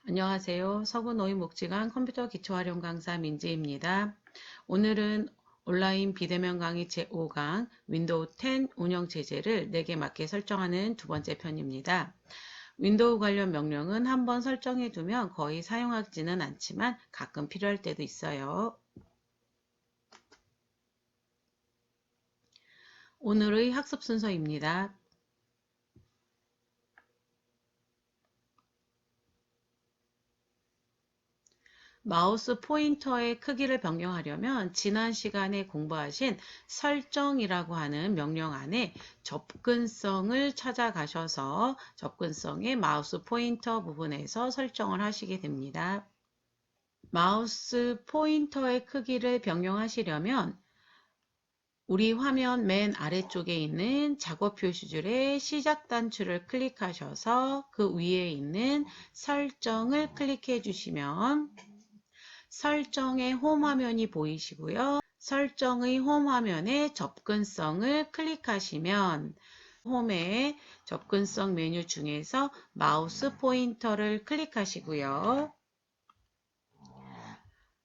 안녕하세요. 서구노인복지관 컴퓨터 기초활용 강사 민지입니다. 오늘은 온라인 비대면 강의 제5강 윈도우 10 운영 체제를 4개 맞게 설정하는 두 번째 편입니다. 윈도우 관련 명령은 한번 설정해 두면 거의 사용하지는 않지만 가끔 필요할 때도 있어요. 오늘의 학습 순서입니다. 마우스 포인터의 크기를 변경하려면 지난 시간에 공부하신 설정이라고 하는 명령 안에 접근성을 찾아가셔서 접근성의 마우스 포인터 부분에서 설정을 하시게 됩니다. 마우스 포인터의 크기를 변경하시려면 우리 화면 맨 아래쪽에 있는 작업 표시줄의 시작 단추를 클릭하셔서 그 위에 있는 설정을 클릭해 주시면 설정의 홈 화면이 보이시고요. 설정의 홈 화면에 접근성을 클릭하시면 홈의 접근성 메뉴 중에서 마우스 포인터를 클릭하시고요.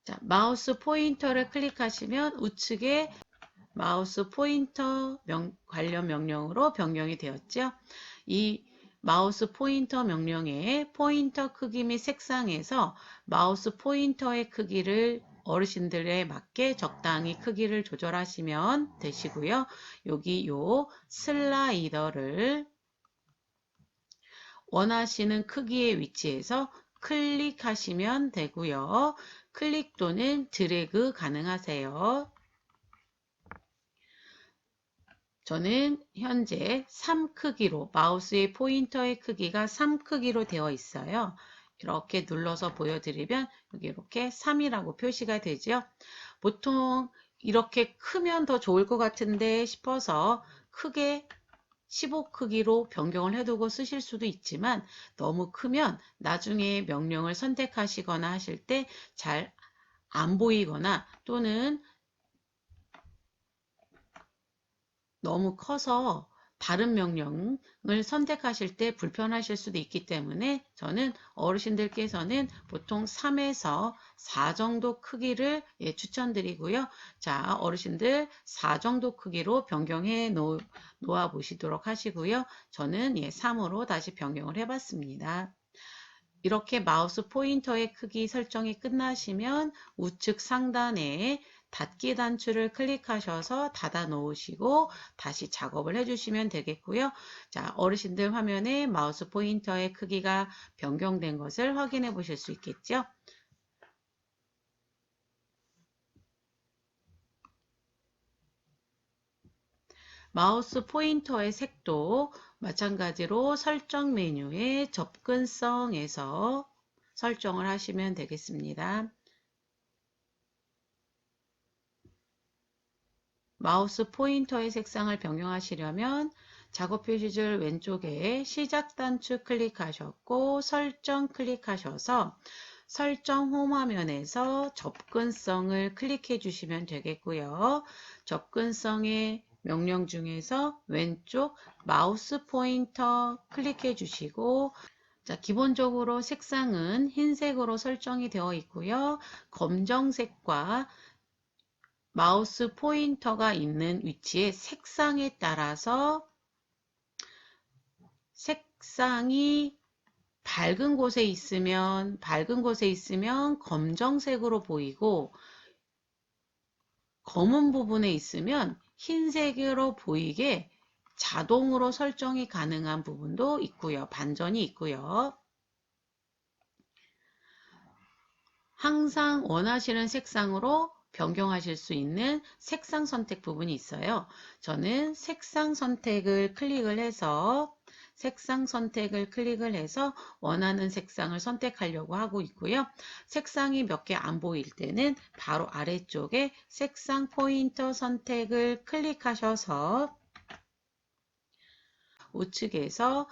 자, 마우스 포인터를 클릭하시면 우측에 마우스 포인터 관련 명령으로 변경이 되었죠. 이 마우스 포인터 명령에 포인터 크기 및 색상에서 마우스 포인터의 크기를 어르신들에 맞게 적당히 크기를 조절하시면 되시고요. 여기 요 슬라이더를 원하시는 크기의 위치에서 클릭하시면 되고요. 클릭 또는 드래그 가능하세요. 저는 현재 3 크기로 마우스의 포인터의 크기가 3 크기로 되어 있어요. 이렇게 눌러서 보여드리면 여기 이렇게 3이라고 표시가 되죠. 보통 이렇게 크면 더 좋을 것 같은데 싶어서 크게 15 크기로 변경을 해두고 쓰실 수도 있지만 너무 크면 나중에 명령을 선택하시거나 하실 때 잘 안 보이거나 또는 너무 커서 다른 명령을 선택하실 때 불편하실 수도 있기 때문에 저는 어르신들께서는 보통 3에서 4 정도 크기를 추천드리고요. 자, 어르신들 4 정도 크기로 변경해 놓아 보시도록 하시고요. 저는 3으로 다시 변경을 해봤습니다. 이렇게 마우스 포인터의 크기 설정이 끝나시면 우측 상단에 닫기 단추를 클릭하셔서 닫아 놓으시고 다시 작업을 해주시면 되겠고요. 자, 어르신들 화면에 마우스 포인터의 크기가 변경된 것을 확인해 보실 수 있겠죠. 마우스 포인터의 색도 마찬가지로 설정 메뉴의 접근성에서 설정을 하시면 되겠습니다. 마우스 포인터의 색상을 변경하시려면 작업 표시줄 왼쪽에 시작 단추 클릭하셨고 설정 클릭하셔서 설정 홈 화면에서 접근성을 클릭해 주시면 되겠고요. 접근성의 명령 중에서 왼쪽 마우스 포인터 클릭해 주시고 자, 기본적으로 색상은 흰색으로 설정이 되어 있고요. 검정색과 마우스 포인터가 있는 위치의 색상에 따라서 색상이 밝은 곳에 있으면 검정색으로 보이고 검은 부분에 있으면 흰색으로 보이게 자동으로 설정이 가능한 부분도 있고요. 반전이 있고요. 항상 원하시는 색상으로 변경하실 수 있는 색상 선택 부분이 있어요. 저는 색상 선택을 클릭을 해서 원하는 색상을 선택하려고 하고 있고요. 색상이 몇 개 안 보일 때는 바로 아래쪽에 색상 포인터 선택을 클릭하셔서 우측에서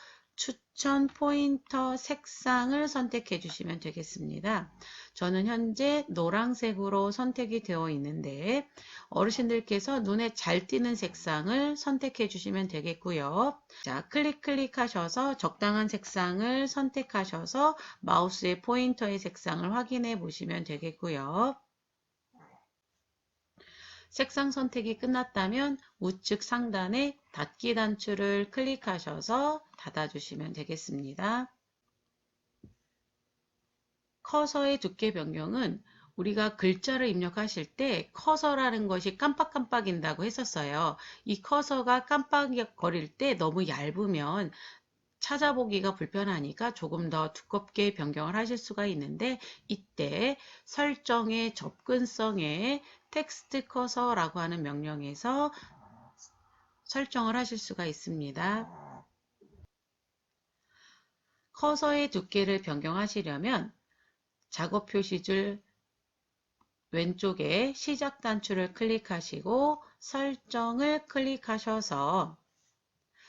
추천 포인터 색상을 선택해 주시면 되겠습니다. 저는 현재 노란색으로 선택이 되어 있는데 어르신들께서 눈에 잘 띄는 색상을 선택해 주시면 되겠고요. 자, 클릭하셔서 적당한 색상을 선택하셔서 마우스의 포인터의 색상을 확인해 보시면 되겠고요. 색상 선택이 끝났다면 우측 상단에 닫기 단추를 클릭하셔서 닫아주시면 되겠습니다. 커서의 두께 변경은 우리가 글자를 입력하실 때 커서라는 것이 깜빡깜빡인다고 했었어요. 이 커서가 깜빡거릴 때 너무 얇으면 찾아보기가 불편하니까 조금 더 두껍게 변경을 하실 수가 있는데 이때 설정의 접근성에 텍스트 커서라고 하는 명령에서 설정을 하실 수가 있습니다. 커서의 두께를 변경하시려면 작업 표시줄 왼쪽에 시작 단추를 클릭하시고 설정을 클릭하셔서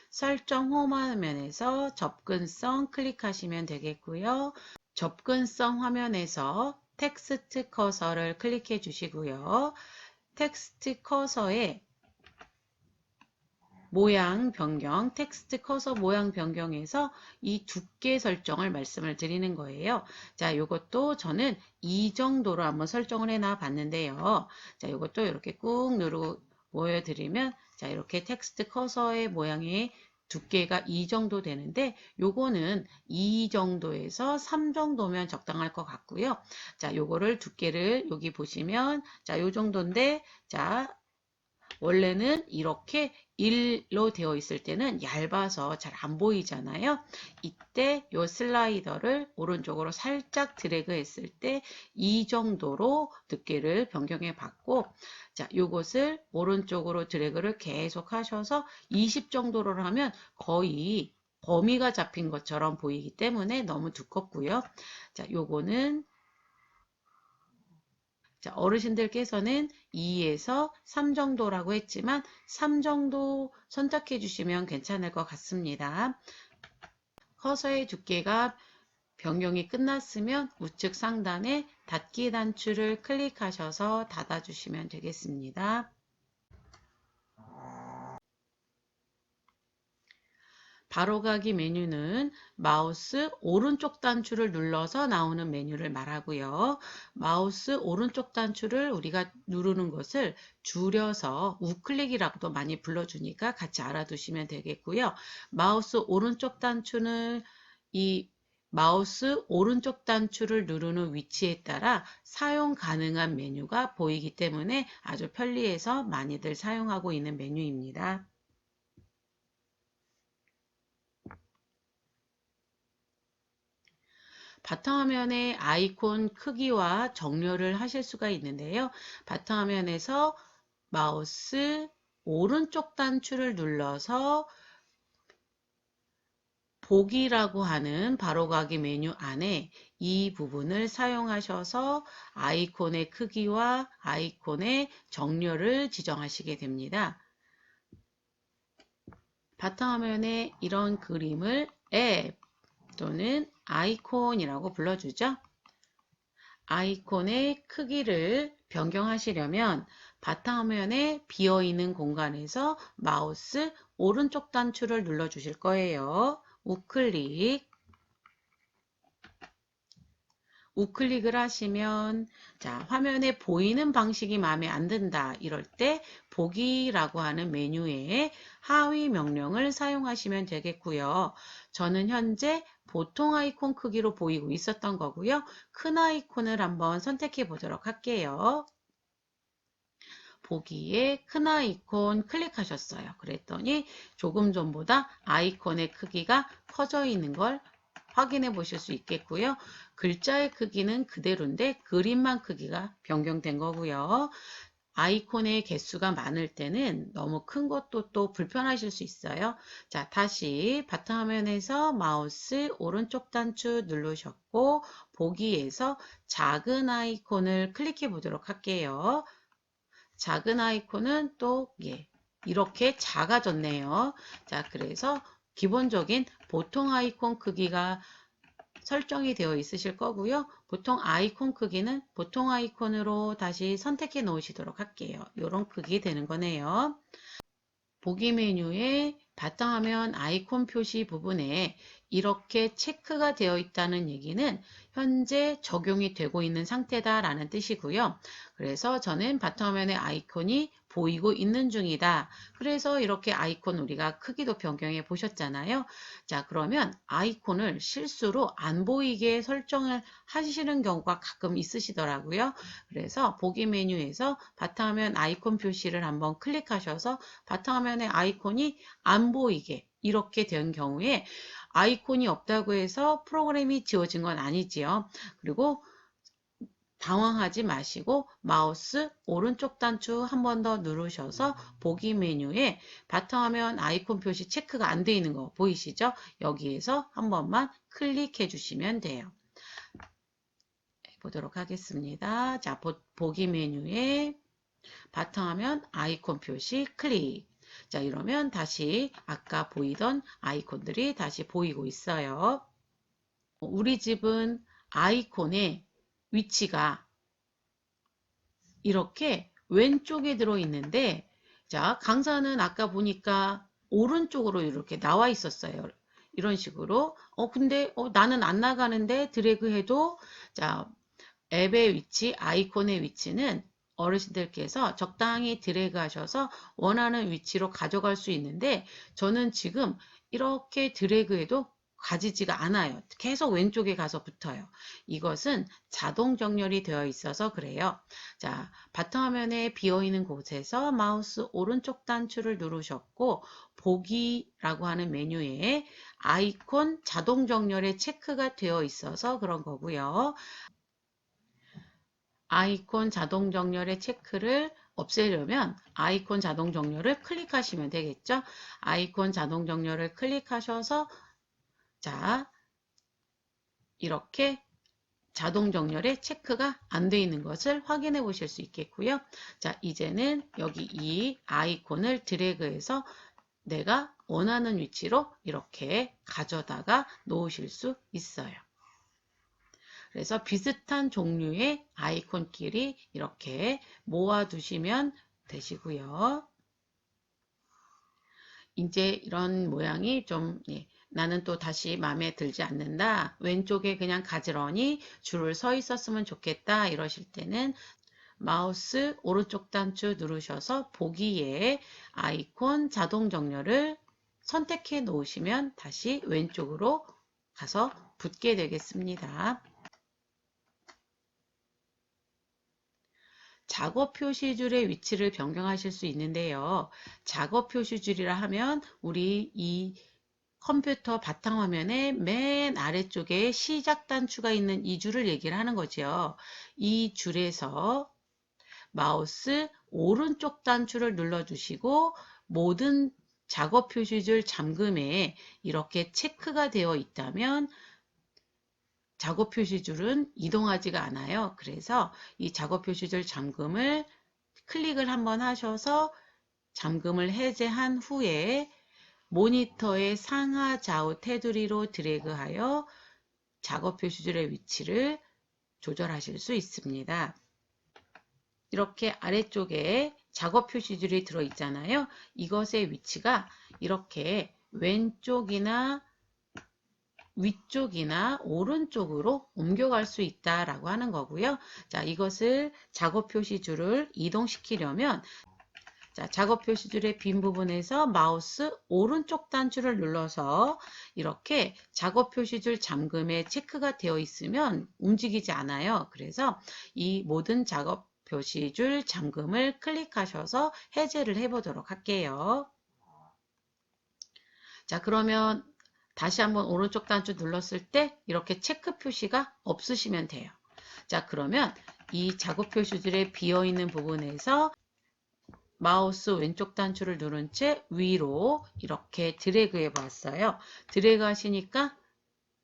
설정 홈 화면에서 접근성 클릭하시면 되겠고요. 접근성 화면에서 텍스트 커서를 클릭해 주시고요. 텍스트 커서의 모양 변경, 텍스트 커서 모양 변경에서 이 두께 설정을 말씀을 드리는 거예요. 자, 요것도 저는 이 정도로 한번 설정을 해놔 봤는데요. 자, 요것도 이렇게 꾹 누르고 보여드리면, 자, 이렇게 텍스트 커서의 모양이 두께가 이 정도 되는데, 요거는 2 정도에서 3 정도면 적당할 것 같고요. 자, 요거를 두께를 여기 보시면, 자, 요 정도인데, 자, 원래는 이렇게 1로 되어 있을 때는 얇아서 잘 안 보이잖아요. 이때 이 슬라이더를 오른쪽으로 살짝 드래그 했을 때 이 정도로 두께를 변경해 봤고, 자, 요것을 오른쪽으로 드래그를 계속 하셔서 20 정도로 하면 거의 범위가 잡힌 것처럼 보이기 때문에 너무 두껍고요. 자, 요거는 자, 어르신들께서는 2에서 3 정도라고 했지만 3 정도 선택해 주시면 괜찮을 것 같습니다. 커서의 두께가 변경이 끝났으면 우측 상단에 닫기 단추를 클릭하셔서 닫아주시면 되겠습니다. 바로가기 메뉴는 마우스 오른쪽 단추를 눌러서 나오는 메뉴를 말하고요. 마우스 오른쪽 단추를 우리가 누르는 것을 줄여서 우클릭이라고도 많이 불러주니까 같이 알아두시면 되겠고요. 마우스 오른쪽 단추는 이 마우스 오른쪽 단추를 누르는 위치에 따라 사용 가능한 메뉴가 보이기 때문에 아주 편리해서 많이들 사용하고 있는 메뉴입니다. 바탕화면의 아이콘 크기와 정렬을 하실 수가 있는데요. 바탕화면에서 마우스 오른쪽 단추를 눌러서 보기라고 하는 바로가기 메뉴 안에 이 부분을 사용하셔서 아이콘의 크기와 아이콘의 정렬을 지정하시게 됩니다. 바탕화면에 이런 그림을 앱 또는 아이콘이라고 불러주죠. 아이콘의 크기를 변경하시려면 바탕화면에 비어있는 공간에서 마우스 오른쪽 단추를 눌러 주실 거예요. 우클릭을 하시면 자, 화면에 보이는 방식이 마음에 안 든다 이럴 때 보기라고 하는 메뉴에 하위 명령을 사용하시면 되겠고요. 저는 현재 보통 아이콘 크기로 보이고 있었던 거고요. 큰 아이콘을 한번 선택해 보도록 할게요. 보기에 큰 아이콘 클릭하셨어요. 그랬더니 조금 전보다 아이콘의 크기가 커져 있는 걸 확인해 보실 수 있겠고요. 글자의 크기는 그대로인데 그림만 크기가 변경된 거고요. 아이콘의 개수가 많을 때는 너무 큰 것도 또 불편하실 수 있어요. 자, 다시 바탕화면에서 마우스 오른쪽 단추 누르셨고 보기에서 작은 아이콘을 클릭해 보도록 할게요. 작은 아이콘은 또 이렇게 작아졌네요. 자, 그래서 기본적인 보통 아이콘 크기가 설정이 되어 있으실 거고요. 보통 아이콘 크기는 보통 아이콘으로 다시 선택해 놓으시도록 할게요. 이런 크기 되는 거네요. 보기 메뉴의 바탕화면 아이콘 표시 부분에 이렇게 체크가 되어 있다는 얘기는 현재 적용이 되고 있는 상태다라는 뜻이고요. 그래서 저는 바탕화면의 아이콘이 보이고 있는 중이다. 그래서 이렇게 아이콘 우리가 크기도 변경해 보셨잖아요. 자, 그러면 아이콘을 실수로 안 보이게 설정을 하시는 경우가 가끔 있으시더라고요. 그래서 보기 메뉴에서 바탕화면 아이콘 표시를 한번 클릭하셔서 바탕화면의 아이콘이 안 보이게 이렇게 된 경우에 아이콘이 없다고 해서 프로그램이 지워진 건 아니지요. 그리고 당황하지 마시고 마우스 오른쪽 단추 한 번 더 누르셔서 보기 메뉴에 바탕화면 아이콘 표시 체크가 안 돼 있는 거 보이시죠? 여기에서 한 번만 클릭해 주시면 돼요. 보도록 하겠습니다. 자, 보기 메뉴에 바탕화면 아이콘 표시 클릭. 자, 이러면 다시 아까 보이던 아이콘들이 다시 보이고 있어요. 우리 집은 아이콘의 위치가 이렇게 왼쪽에 들어 있는데, 자, 강사는 아까 보니까 오른쪽으로 이렇게 나와 있었어요. 이런 식으로. 근데 나는 안 나가는데 드래그 해도, 자, 앱의 위치, 아이콘의 위치는 어르신들께서 적당히 드래그 하셔서 원하는 위치로 가져갈 수 있는데 저는 지금 이렇게 드래그해도 가지지가 않아요. 계속 왼쪽에 가서 붙어요. 이것은 자동 정렬이 되어 있어서 그래요. 자, 바탕화면에 비어있는 곳에서 마우스 오른쪽 단추를 누르셨고 보기라고 하는 메뉴에 아이콘 자동 정렬에 체크가 되어 있어서 그런 거고요. 아이콘 자동 정렬의 체크를 없애려면 아이콘 자동 정렬을 클릭하시면 되겠죠. 아이콘 자동 정렬을 클릭하셔서 자, 이렇게 자동 정렬에 체크가 안 돼 있는 것을 확인해 보실 수 있겠고요. 자, 이제는 여기 이 아이콘을 드래그해서 내가 원하는 위치로 이렇게 가져다가 놓으실 수 있어요. 그래서 비슷한 종류의 아이콘끼리 이렇게 모아두시면 되시고요. 이제 이런 모양이 좀 나는 또 다시 마음에 들지 않는다. 왼쪽에 그냥 가지런히 줄을 서 있었으면 좋겠다. 이러실 때는 마우스 오른쪽 단추 누르셔서 보기에 아이콘 자동 정렬을 선택해 놓으시면 다시 왼쪽으로 가서 붙게 되겠습니다. 작업 표시줄의 위치를 변경하실 수 있는데요. 작업 표시줄이라 하면 우리 이 컴퓨터 바탕화면의 맨 아래쪽에 시작 단추가 있는 이 줄을 얘기를 하는 거죠. 이 줄에서 마우스 오른쪽 단추를 눌러주시고 모든 작업 표시줄 잠금에 이렇게 체크가 되어 있다면 작업 표시줄은 이동하지가 않아요. 그래서 이 작업 표시줄 잠금을 클릭을 한번 하셔서 잠금을 해제한 후에 모니터의 상하 좌우 테두리로 드래그하여 작업 표시줄의 위치를 조절하실 수 있습니다. 이렇게 아래쪽에 작업 표시줄이 들어있잖아요. 이것의 위치가 이렇게 왼쪽이나 위쪽이나 오른쪽으로 옮겨갈 수 있다라고 하는 거고요. 자, 이것을 작업 표시줄을 이동시키려면 자, 작업 표시줄의 빈 부분에서 마우스 오른쪽 단추를 눌러서 이렇게 작업 표시줄 잠금에 체크가 되어 있으면 움직이지 않아요. 그래서 이 모든 작업 표시줄 잠금을 클릭하셔서 해제를 해보도록 할게요. 자, 그러면 다시 한번 오른쪽 단추 눌렀을 때 이렇게 체크 표시가 없으시면 돼요. 자, 그러면 이 작업 표시줄에 비어있는 부분에서 마우스 왼쪽 단추를 누른 채 위로 이렇게 드래그 해 봤어요. 드래그 하시니까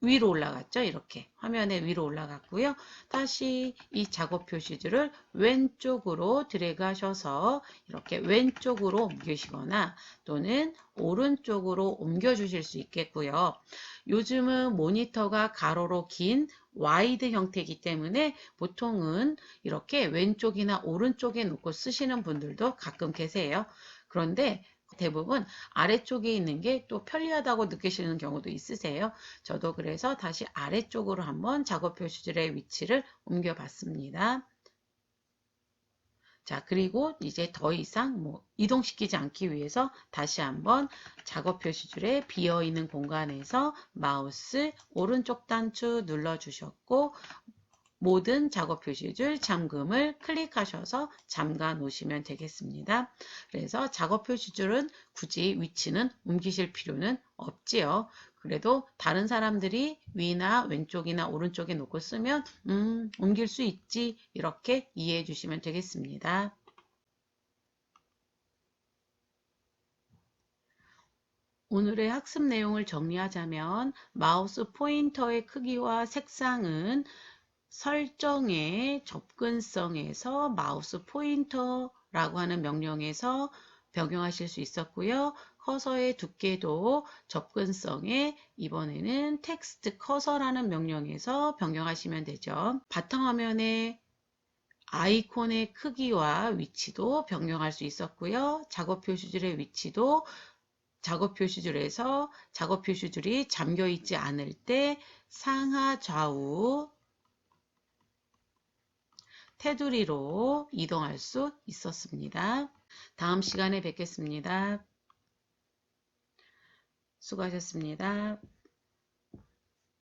위로 올라갔죠. 이렇게 화면에 위로 올라갔고요. 다시 이 작업 표시줄을 왼쪽으로 드래그 하셔서 이렇게 왼쪽으로 옮기시거나 또는 오른쪽으로 옮겨 주실 수 있겠고요. 요즘은 모니터가 가로로 긴 와이드 형태이기 때문에 보통은 이렇게 왼쪽이나 오른쪽에 놓고 쓰시는 분들도 가끔 계세요. 그런데 대부분 아래쪽에 있는 게 또 편리하다고 느끼시는 경우도 있으세요. 저도 그래서 다시 아래쪽으로 한번 작업 표시줄의 위치를 옮겨 봤습니다. 자, 그리고 이제 더 이상 이동시키지 않기 위해서 다시 한번 작업 표시줄에 비어 있는 공간에서 마우스 오른쪽 단추 눌러 주셨고 모든 작업 표시줄 잠금을 클릭하셔서 잠가 놓으시면 되겠습니다. 그래서 작업 표시줄은 굳이 위치는 옮기실 필요는 없지요. 그래도 다른 사람들이 위나 왼쪽이나 오른쪽에 놓고 쓰면 옮길 수 있지 이렇게 이해해 주시면 되겠습니다. 오늘의 학습 내용을 정리하자면 마우스 포인터의 크기와 색상은 설정의 접근성에서 마우스 포인터라고 하는 명령에서 변경하실 수 있었고요. 커서의 두께도 접근성에 이번에는 텍스트 커서라는 명령에서 변경하시면 되죠. 바탕화면의 아이콘의 크기와 위치도 변경할 수 있었고요. 작업 표시줄의 위치도 작업 표시줄에서 작업 표시줄이 잠겨 있지 않을 때 상하 좌우 테두리로 이동할 수 있었습니다. 다음 시간에 뵙겠습니다. 수고하셨습니다.